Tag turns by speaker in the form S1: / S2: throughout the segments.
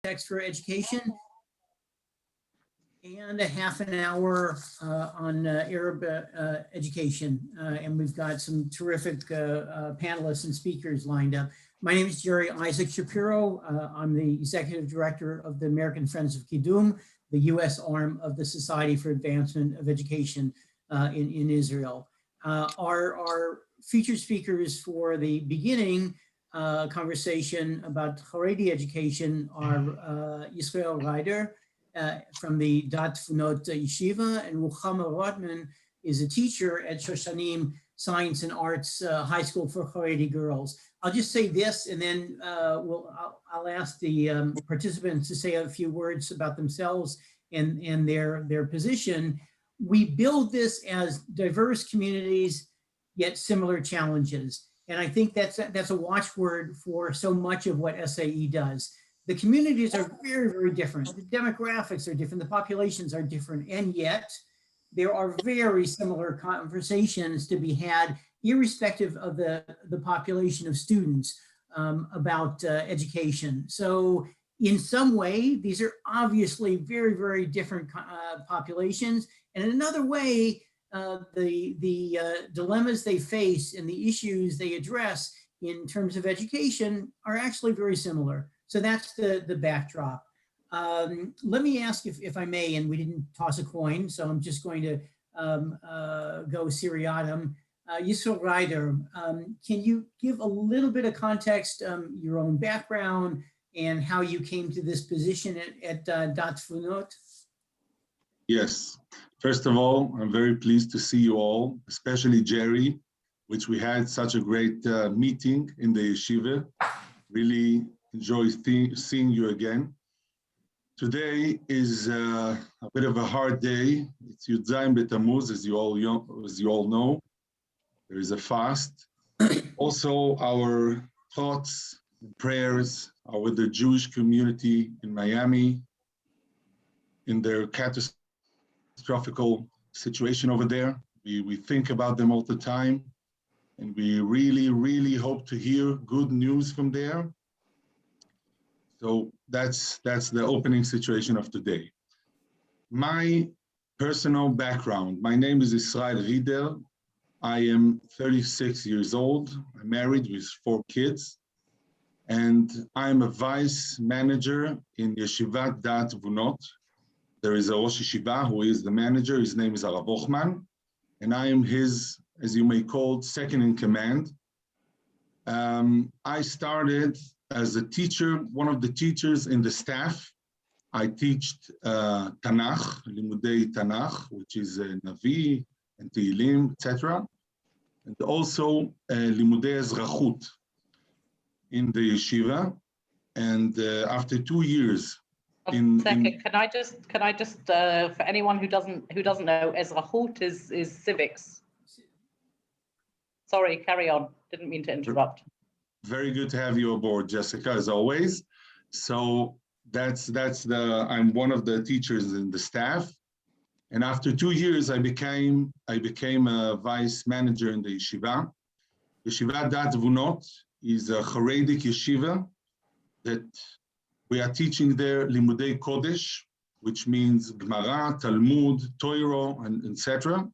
S1: Text for Education, and a half an hour on Arab education. And we've got some terrific panelists and speakers lined up. My name is Jerry Isaac Shapiro. I'm the Executive Director of the American Friends of Kidum, the US arm of the Society for Advancement of Education in Israel. Our featured speakers for the beginning conversation about Haredi education are Yisrael Ryder from the Da'at Tvunot Yeshiva, and Ruchama Rotman is a teacher at Shoshanim Science and Arts High School for Haredi girls. I'll just say this, and then I'll ask the participants to say a few words about themselves and their position. We build this as diverse communities, yet similar challenges. And I think that's a watchword for so much of what SAE does. The communities are very, very different. The demographics are different. The populations are different. And yet there are very similar conversations to be had, irrespective of the population of students about education. So in some way, these are obviously very, very different populations. And in another way, the dilemmas they face and the issues they address in terms of education are actually very similar. So that's the backdrop. Let me ask if I may, and we didn't toss a coin, so I'm just going to go seriatim. Yisrael Ryder, can you give a little bit of context, your own background, and how you came to this position at Da'at Tvunot?
S2: Yes. First of all, I'm very pleased to see you all, especially Jerry, which we had such a great meeting in the yeshiva. Really enjoy seeing you again. Today is a bit of a hard day. It's Yud Zayin B'Tammuz, as you all know. There is a fast. Also, our thoughts and prayers are with the Jewish community in Miami, in their catastrophical situation over there. We think about them all the time, and we really, really hope to hear good news from there. So that's the opening situation of today. My personal background: my name is Israel Rieder. I am 36 years old. I'm married with 4 kids, and I'm a vice manager in Yeshivat Da'at Tvunot. There is a Rosh Yeshiva who is the manager. His name is Arav Ochman, and I am his, as you may call, second in command. I started as a teacher, one of the teachers in the staff. I teach Tanakh, Limudei Tanakh, which is Navi and Tehillim, etc. And also Limudei Ezrachut in the yeshiva. And after 2 years,
S3: can I just for anyone who doesn't know, Ezrachut is civics. Sorry, carry on. Didn't mean to interrupt.
S2: Very good to have you aboard, Jessica, as always. So I'm one of the teachers in the staff. And after 2 years, I became a vice manager in the yeshiva. Yeshiva Da'at Tvunot is a Haredi yeshiva that we are teaching there Limudei Kodesh, which means Gemara, Talmud, Torah, and etc.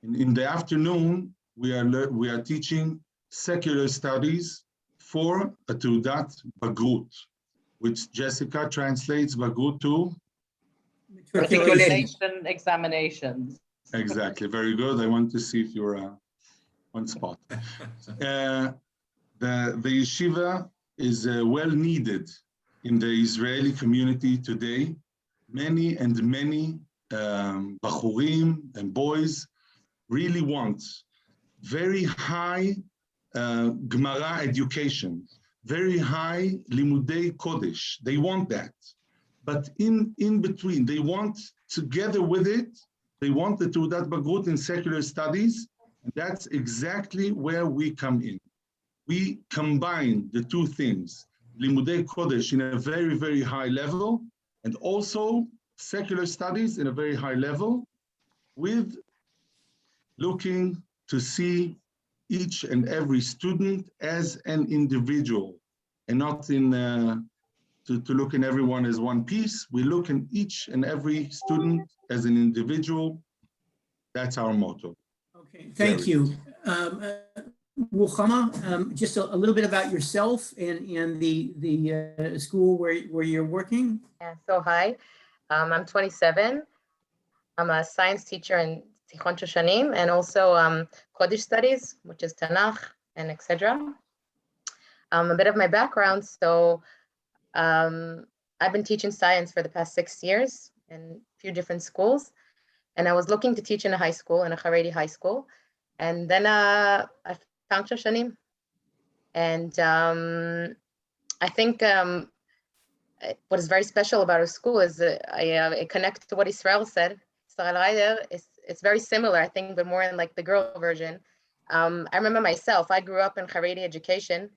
S2: In the afternoon, we are teaching secular studies for a Teudat Bagrut, which Jessica translates Bagrut to
S3: matriculation examinations.
S2: Exactly, very good. I want to see if you're on spot. The yeshiva is well needed in the Israeli community today. Many Bachurim and boys really want very high Gemara education, very high Limudei Kodesh. They want that. But in between, they want, together with it, they want the Teudat Bagrut in secular studies. And that's exactly where we come in. We combine the two things, Limudei Kodesh in a very, very high level, and also secular studies in a very high level, with looking to see each and every student as an individual, and not in to look in everyone as one piece. We look in each and every student as an individual. That's our motto.
S1: Okay, thank you. Ruchama, just a little bit about yourself and the school where you're working.
S4: Yeah, so hi, I'm 27. I'm a science teacher in Shoshanim and also Kodesh studies, which is Tanakh and etc. A bit of my background. So I've been teaching science for the past 6 years in a few different schools. And I was looking to teach in a high school, in a Haredi high school. And then I found Shoshanim. And I think what is very special about our school is that it connects to what Israel said. It's very similar, I think, but more in like the girl version. I remember myself, I grew up in Haredi education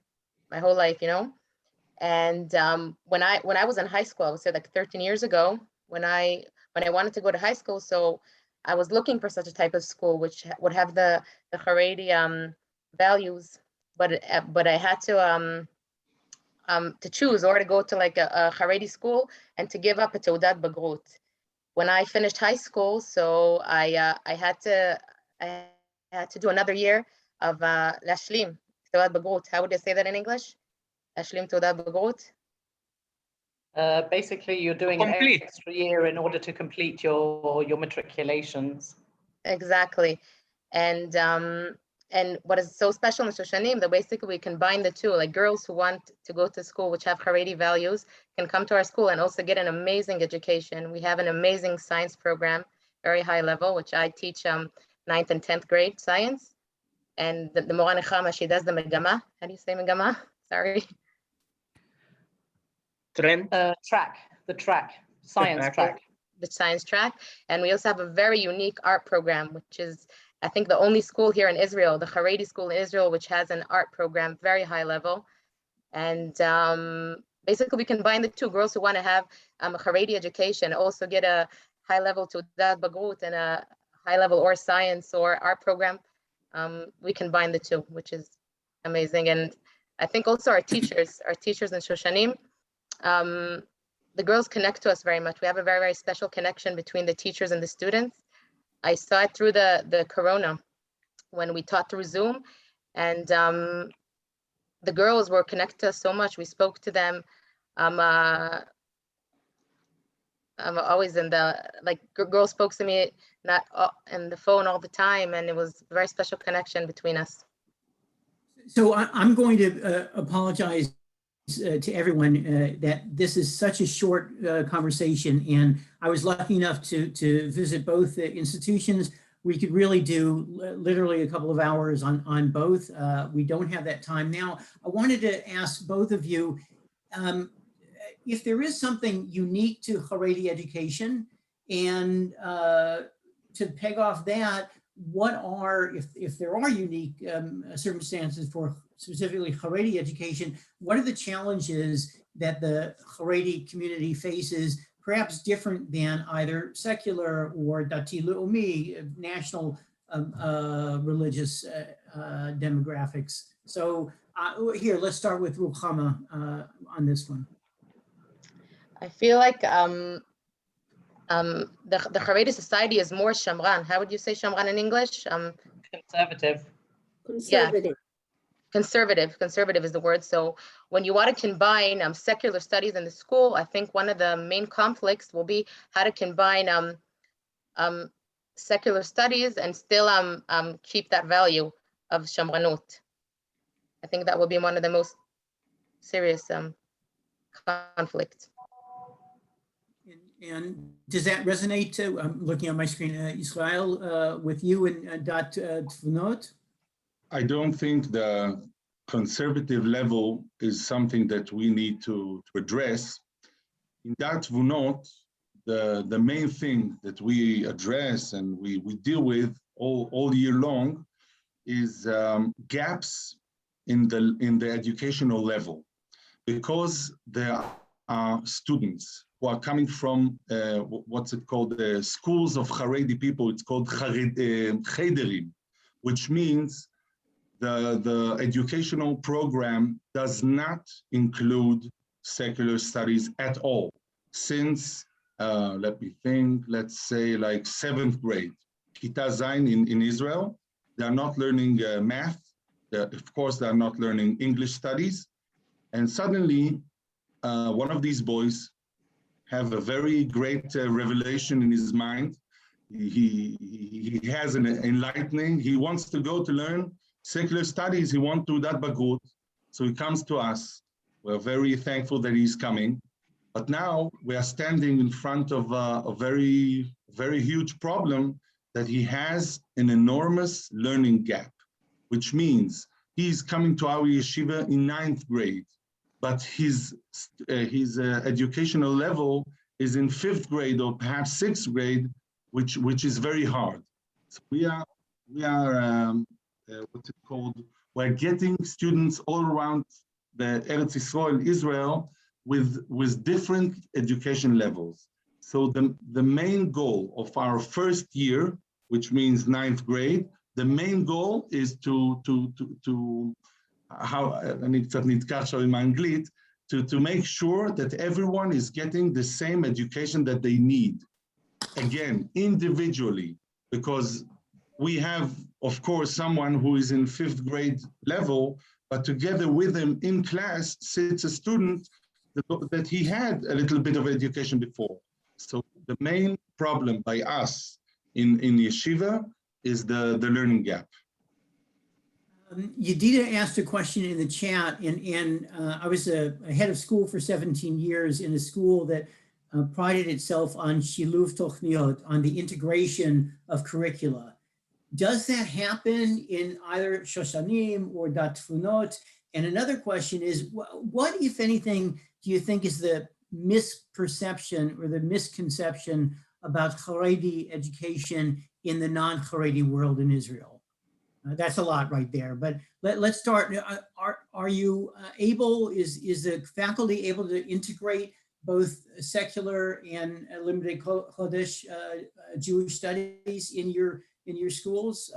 S4: my whole life, you know. And when I was in high school, I would say like 13 years ago, when I wanted to go to high school, so I was looking for such a type of school which would have the Haredi values, but I had to choose or to go to like a Haredi school and to give up a Teudat Bagrut. When I finished high school, so I had to do another year of Lashlim Teudat Bagrut. How would you say that in English? Lashlim Teudat Bagrut.
S3: Basically, you're doing an extra year in order to complete your matriculations.
S4: Exactly, and what is so special in Shoshanim that basically we combine the two. Like girls who want to go to school which have Haredi values can come to our school and also get an amazing education. We have an amazing science program, very high level, which I teach 9th and 10th grade science. And the Mora Nechama, she does the Megama. How do you say Megama? Sorry.
S5: Trend.
S3: The track, science track.
S4: The science track. And we also have a very unique art program, which is, I think, the only school here in Israel, the Haredi school in Israel, which has an art program, very high level. And basically we combine the two. Girls who want to have a Haredi education also get a high level Teudat Bagrut and a high level or science or art program. We combine the two, which is amazing. And I think also our teachers in Shoshanim, the girls connect to us very much. We have a very, very special connection between the teachers and the students. I saw it through the corona when we taught through Zoom, and the girls were connected to us so much. We spoke to them. I'm always in girls spoke to me not in the phone all the time, and it was a very special connection between us.
S1: So I'm going to apologize to everyone that this is such a short conversation, and I was lucky enough to visit both institutions. We could really do literally a couple of hours on both. We don't have that time now. I wanted to ask both of you if there is something unique to Haredi education, and to peg off that, what are, if there are unique circumstances for specifically Haredi education, what are the challenges that the Haredi community faces, perhaps different than either secular or Dati Leumi, national religious demographics? So here, let's start with Ruchama on this one.
S4: I feel like the Haredi society is more Shamran. How would you say Shamran in English?
S3: Conservative.
S4: Conservative. Yeah. Conservative is the word. So when you want to combine secular studies in the school, I think one of the main conflicts will be how to combine secular studies and still keep that value of Shamranut. I think that will be one of the most serious conflicts.
S1: And does that resonate? I'm looking on my screen, Israel, with you and Da'at Tvunot?
S2: I don't think the conservative level is something that we need to address. In Da'at Tvunot, the main thing that we address and we deal with all year long is gaps in the educational level, because there are students who are coming from what's it called, the schools of Haredi people. It's called Chederim, which means the educational program does not include secular studies at all since, let me think, let's say like 7th grade. Kita Zain in Israel, they are not learning math. Of course, they are not learning English studies. And suddenly, one of these boys have a very great revelation in his mind. He has an enlightening. He wants to go to learn secular studies. He wants to do that bagut. So he comes to us. We're very thankful that he's coming. But now we are standing in front of a very, very huge problem that he has an enormous learning gap, which means he's coming to our yeshiva in 9th grade, but his educational level is in 5th grade or perhaps 6th grade, which is very hard. So we are what's it called? We're getting students all around the Eretz Yisrael, Israel, with different education levels. So the main goal of our first year, which means 9th grade, the main goal is to make sure that everyone is getting the same education that they need. Again, individually, because we have, of course, someone who is in 5th grade level, but together with him in class sits a student that he had a little bit of education before. So the main problem by us in yeshiva is the learning gap.
S1: Yedida asked a question in the chat, and I was a head of school for 17 years in a school that prided itself on Shiluv Tochniot, on the integration of curricula. Does that happen in either Shoshanim or Da'at Tvunot? And another question is, what, if anything, do you think is the misperception or the misconception about Haredi education in the non-Haredi world in Israel? That's a lot right there, but let's start. Are you able, is the faculty able to integrate both secular and limited Chodesh Jewish studies in your schools,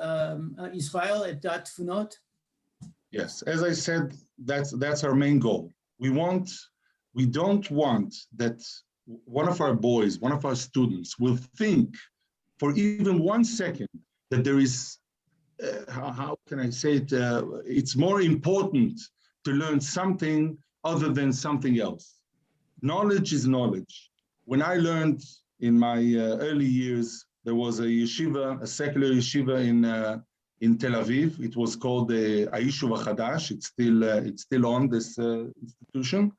S1: Israel at Da'at Tvunot?
S2: Yes, as I said, that's our main goal. We don't want that one of our boys, one of our students will think for even 1 second that there is, how can I say it, it's more important to learn something other than something else. Knowledge is knowledge. When I learned in my early years, there was a yeshiva, a secular yeshiva in Tel Aviv. It was called the Ayishuv HaChadash. It's still on, this institution.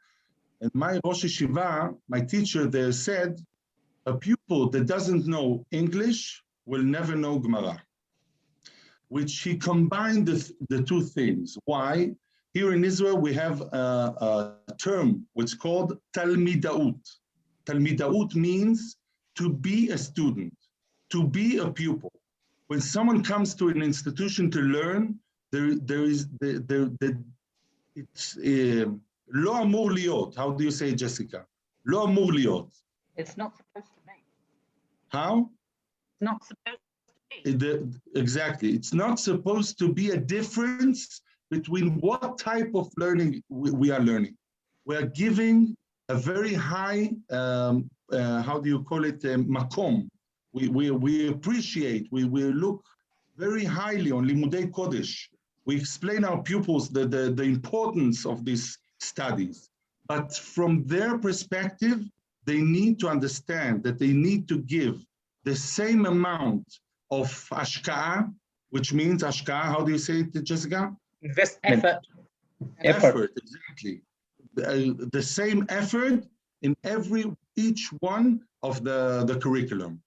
S2: And my Rosh Yeshiva, my teacher there said, a pupil that doesn't know English will never know Gemara, which he combined the two things. Why? Here in Israel, we have a term which is called Talmidaut. Talmidaut means to be a student, to be a pupil. When someone comes to an institution to learn, it's lo amur liot. How do you say, Jessica? Lo amur liot.
S3: It's not supposed to be.
S2: How?
S3: It's not supposed to be.
S2: Exactly. It's not supposed to be a difference between what type of learning we are learning. We are giving a very high, how do you call it, makom. We appreciate, we look very highly on Limudei Kodesh. We explain our pupils the importance of these studies. But from their perspective, they need to understand that they need to give the same amount of ashka'a, which means ashka'a, how do you say it, Jessica?
S3: Invest effort.
S2: Effort, exactly. The same effort in each one of the curriculum.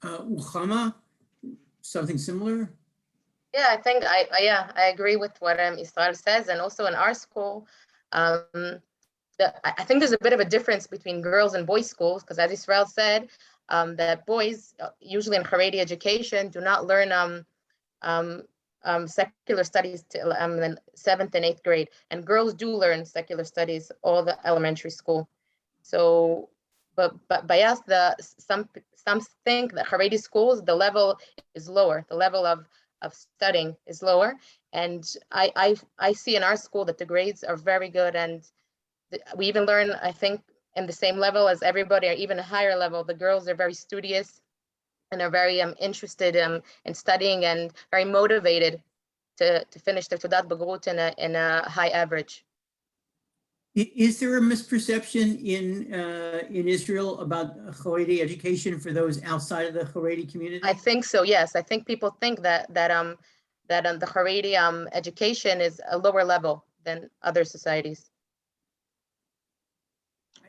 S1: Uchama, something similar?
S4: Yeah, I think I agree with what Israel says, and also in our school, I think there's a bit of a difference between girls and boys schools, because as Israel said, that boys usually in Haredi education do not learn secular studies till the 7th and 8th grade, and girls do learn secular studies all the elementary school. So, but by us, some think that Haredi schools, the level is lower, the level of studying is lower, and I see in our school that the grades are very good, and we even learn, I think, in the same level as everybody, or even a higher level. The girls are very studious and are very interested in studying and very motivated to finish their Taudat Bagrut in a high average.
S1: Is there a misperception in Israel about Haredi education for those outside of the Haredi community?
S4: I think so, yes. I think people think that the Haredi education is a lower level than other societies.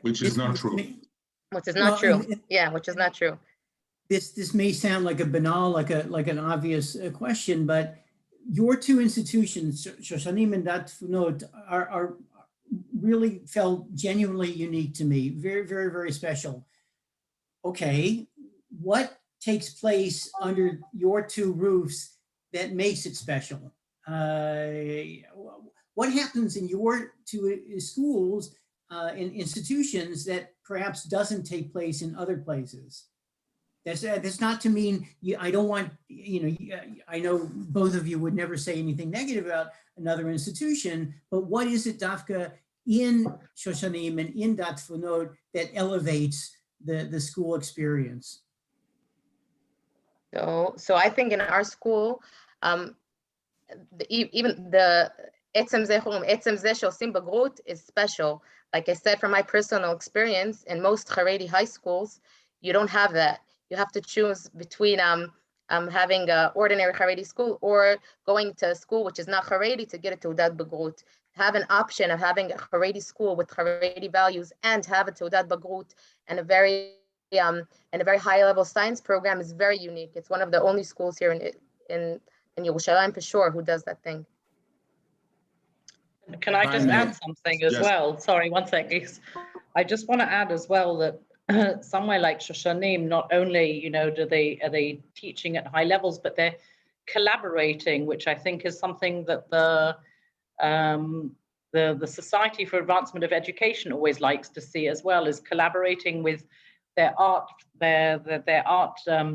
S2: Which is not true.
S4: Which is not
S1: Well,
S4: true. Yeah, which is not true.
S1: This may sound like a banal, like an obvious question, but your two institutions, Shoshanim and Da'at Tvunot, are really felt genuinely unique to me. Very, very, very special. Okay, what takes place under your two roofs that makes it special? What happens in your two schools and institutions that perhaps doesn't take place in other places? That's not to mean I don't want, I know both of you would never say anything negative about another institution, but what is it, Dafka, in Shoshanim and in Da'at Tvunot that elevates the school experience?
S4: So I think in our school, even the Etzem Zeh Shosim Bagrut is special. Like I said, from my personal experience, in most Haredi high schools, you don't have that. You have to choose between having an ordinary Haredi school or going to a school which is not Haredi to get a Taudat Bagrut. Have an option of having a Haredi school with Haredi values and have a Taudat Bagrut and a very high level science program is very unique. It's one of the only schools here in Yerushalayim for sure who does that thing.
S3: Can I just add something as well? Sorry, one second. I just want to add as well that somewhere like Shoshanim, not only are they teaching at high levels, but they're collaborating, which I think is something that the Society for Advancement of Education always likes to see as well, is collaborating with their art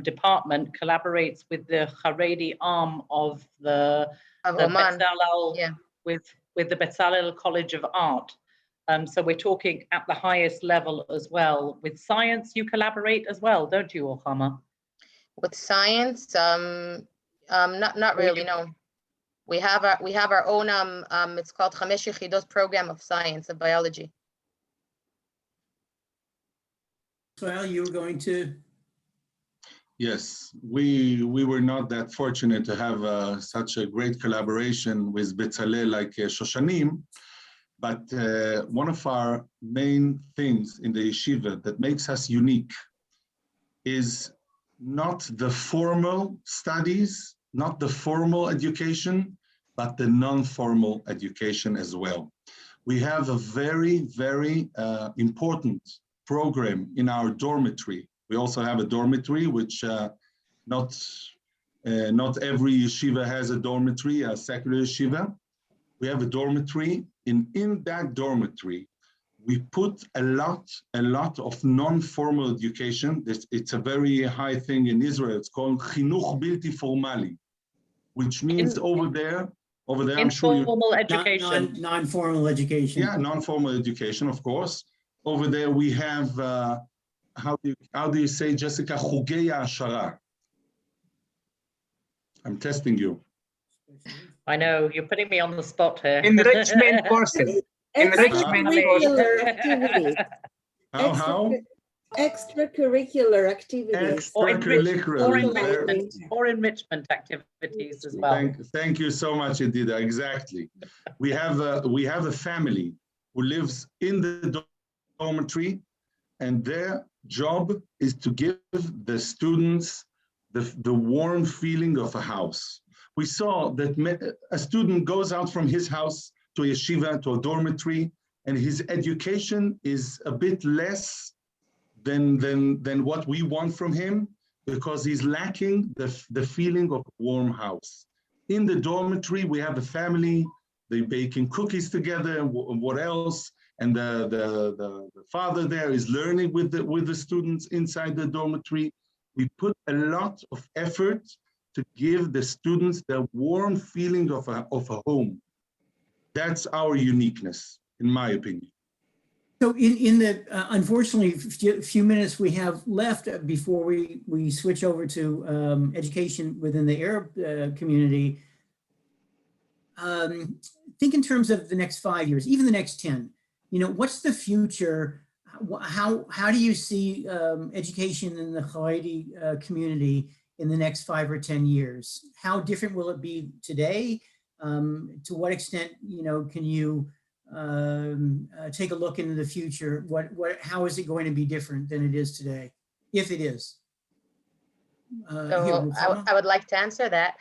S3: department collaborates with the Haredi arm of the Bezalel, with the Bezalel College of Art. So we're talking at the highest level as well. With science, you collaborate as well, don't you, Ochama?
S4: With science, not really, no. We have our own, it's called Chamesh Yechidot program of science, of biology.
S1: Well, you were going to?
S2: Yes, we were not that fortunate to have such a great collaboration with Bezalel like Shoshanim. But one of our main things in the yeshiva that makes us unique is not the formal studies, not the formal education, but the non-formal education as well. We have a very, very important program in our dormitory. We also have a dormitory, which not every yeshiva has a dormitory, a secular yeshiva. We have a dormitory. In that dormitory, we put a lot of non-formal education. It's a very high thing in Israel. It's called chinuch bilti formali, which means over there, I'm sure you...
S3: Informal education.
S1: Non-formal education.
S2: Yeah, non-formal education, of course. Over there we have, how do you say, Jessica, chugei ha'ashara. I'm testing you.
S3: I know, you're putting me on the spot here.
S5: Enrichment courses.
S6: Extracurricular activities.
S2: How?
S6: Extracurricular activities.
S3: Or
S2: Extracurricular.
S3: enrichment activities as well.
S2: Thank you so much, Edida. Exactly. We have a family who lives in the dormitory, and their job is to give the students the warm feeling of a house. We saw that a student goes out from his house to a yeshiva, to a dormitory, and his education is a bit less than what we want from him, because he's lacking the feeling of a warm house. In the dormitory, we have a family, they're baking cookies together, and what else? And the father there is learning with the students inside the dormitory. We put a lot of effort to give the students the warm feeling of a home. That's our uniqueness, in my opinion.
S1: So in the, unfortunately, few minutes we have left before we switch over to education within the Arab community, think in terms of the next 5 years, even the next 10, what's the future? How do you see education in the Haredi community in the next 5 or 10 years? How different will it be today? To what extent, can you take a look into the future? How is it going to be different than it is today, if it is?
S4: So I would like to answer that.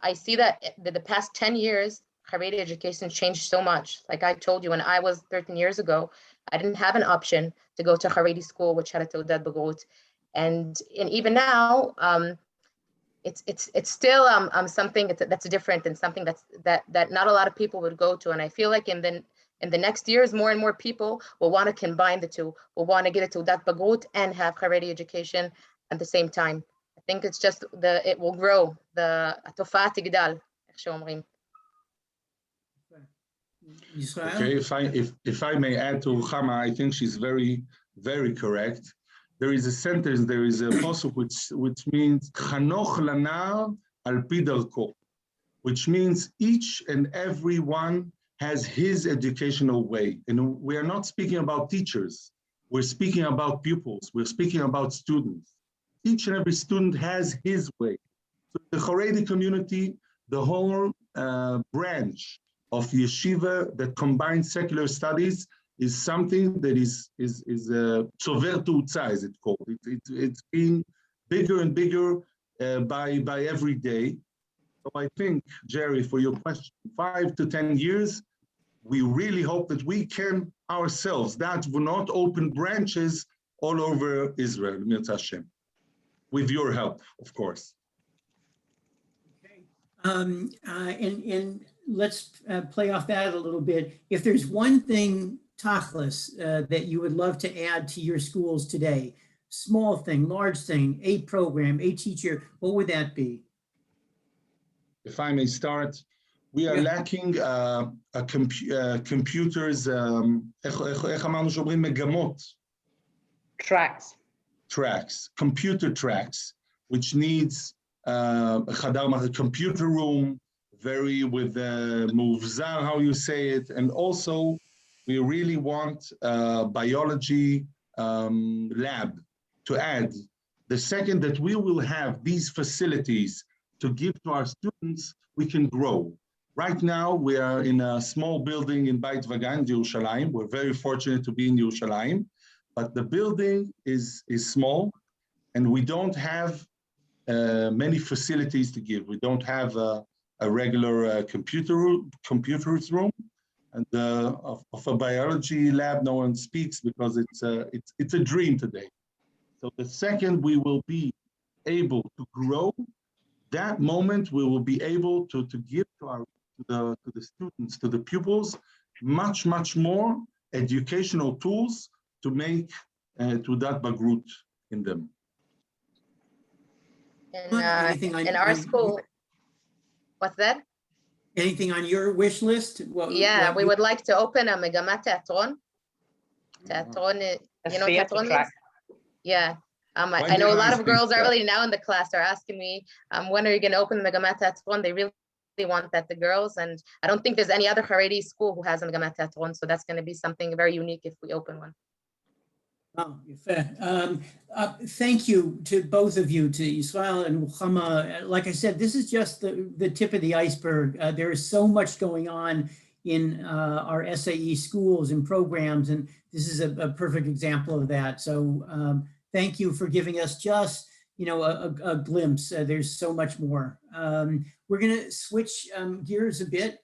S4: I see that the past 10 years, Haredi education changed so much. Like I told you, when I was 13 years ago, I didn't have an option to go to Haredi school, which had a Da'at Tvunot. And even now, it's still something that's different and something that not a lot of people would go to. And I feel like in the next years, more and more people will want to combine the two, will want to get it to Da'at Tvunot and have Haredi education at the same time. I think it's just it will grow. The התופעה תגדל, איך שאומרים.
S2: Okay, if I may add to Ruchama, I think she's very, very correct. There is a sentence, there is a pasuk which means Chanoch lanar al pi darko, which means each and every one has his educational way. And we are not speaking about teachers. We're speaking about pupils. We're speaking about students. Each and every student has his way. So the Haredi community, the whole branch of yeshiva that combines secular studies is something that is tzover teutza, as it's called. It's being bigger and bigger by every day. So I think, Jerry, for your question, 5 to 10 years, we really hope that we can ourselves, Da'at Tvunot, open branches all over Israel, Mirza Hashem, with your help, of course.
S1: Okay. And let's play off that a little bit. If there's one thing, tachlis, that you would love to add to your schools today, small thing, large thing, a program, a teacher, what would that be?
S2: If I may start, we are lacking computers, איך אמרנו שאומרים מגמות? Tracks, computer tracks, which needs a computer room, very with muvzar, how you say it, and also we really want a biology lab to add. The second that we will have these facilities to give to our students, we can grow. Right now, we are in a small building in Beit Vagan, Yerushalayim. We're very fortunate to be in Yerushalayim, but the building is small, and we don't have many facilities to give. We don't have a regular computers room, and of a biology lab, no one speaks because it's a dream today. So the second we will be able to grow, that moment we will be able to give to the students, to the pupils, much more educational tools to make to that bagrut in them.
S4: In our school, what's that?
S1: Anything on your wish list?
S4: We would like to open a megamat teatron. Teatron, you know what teatron means? Yeah. I know a lot of girls already now in the class are asking me, when are you going to open the megamat teatron? They really want that, the girls, and I don't think there's any other Haredi school who has a megamat teatron, so that's going to be something very unique if we open one.
S1: Oh, thank you to both of you, to Yisrael and Ruchama. Like I said, this is just the tip of the iceberg. There is so much going on in our SAE schools and programs, and this is a perfect example of that. So thank you for giving us just a glimpse. There's so much more. We're going to switch gears a bit.